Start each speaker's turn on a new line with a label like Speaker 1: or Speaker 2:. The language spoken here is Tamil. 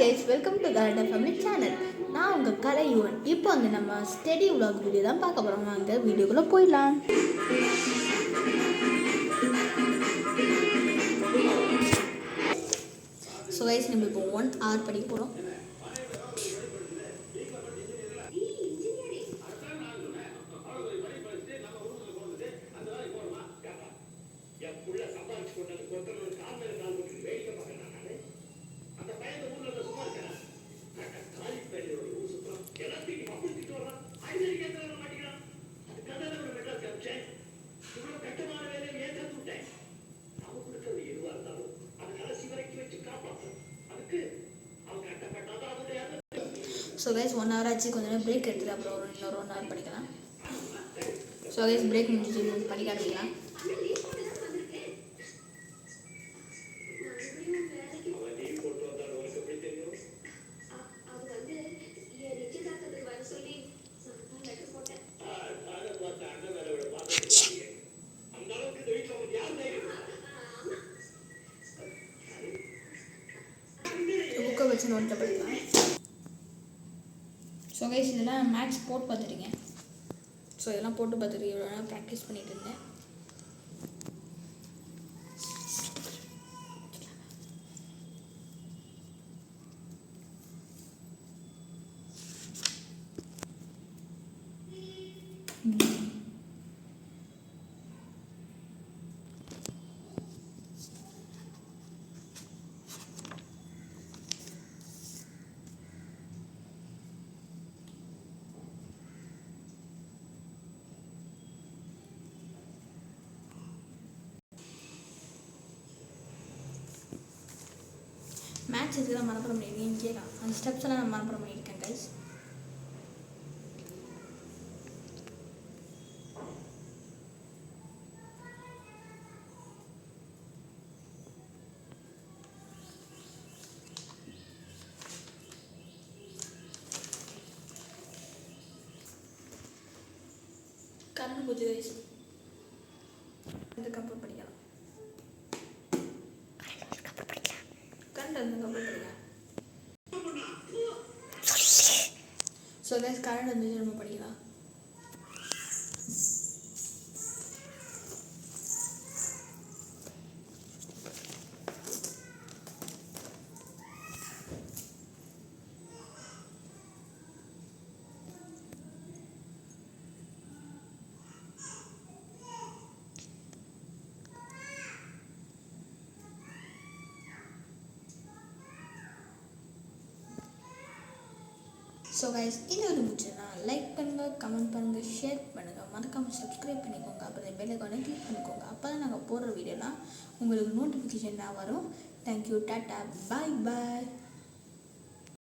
Speaker 1: Guys, welcome to calendar family channel. நான் உங்கள் கலை யுவன். இப்போ வந்து நம்ம ஸ்டடி விலாக் வீடியோ தான் பார்க்க போகிறோம். வாங்க வீடியோக்குள்ளே போயிடலாம். ஸோ கைஸ், நம்ம இப்போ 1 hour படிக்க போகிறோம். ஸோ கைஸ் 1 hour ஆச்சு. கொஞ்சம் நேரம் பிரேக் எடுத்துட்டு அப்புறம் இன்னொரு 1 hour படிக்கலாம். ஸோ கைஸ், பிரேக் முடிஞ்சிச்சு, படிக்க ஆரம்பிக்கலாம். புக்கை வச்சு நோட்டில் படிக்கலாம். ஸோ கைஸ், இதெல்லாம் மேக்ஸ் போட்டு பார்த்துருக்கேன். ஸோ இதெல்லாம் போட்டு பார்த்துருக்கேன். இவ்வளோ நேரம் ப்ராக்டிஸ் பண்ணிட்டு இருந்தேன். மேட்ச் இதுதான் மனப்பாடம் பண்ணியிருக்கேன். கேட்கலாம், அந்த ஸ்டெப்ஸ் எல்லாம் நான் மனப்பாடம் பண்ணியிருக்கேன் கைஸ். கரண்ட் போச்சு கைஸ். இதுக்கப்புறம் படிக்கலாம். ஸோ கைஸ், கரண்ட் வந்து நம்ம படிக்கலாம். ஸோ கைஸ், இந்த ஒரு முடிச்சுன்னா லைக் பண்ணுங்கள், கமெண்ட் பண்ணுங்கள், ஷேர் பண்ணுங்கள், மறக்காமல் சப்ஸ்கிரைப் பண்ணிக்கோங்க. அப்புறம் பெல் ஐகானை கிளிக் பண்ணிக்கோங்க. அப்போ தான் நாங்கள் போடுற வீடியோலாம் உங்களுக்கு நோட்டிஃபிகேஷன் தான் வரும். தேங்க்யூ, டாட்டா, பாய் பாய்.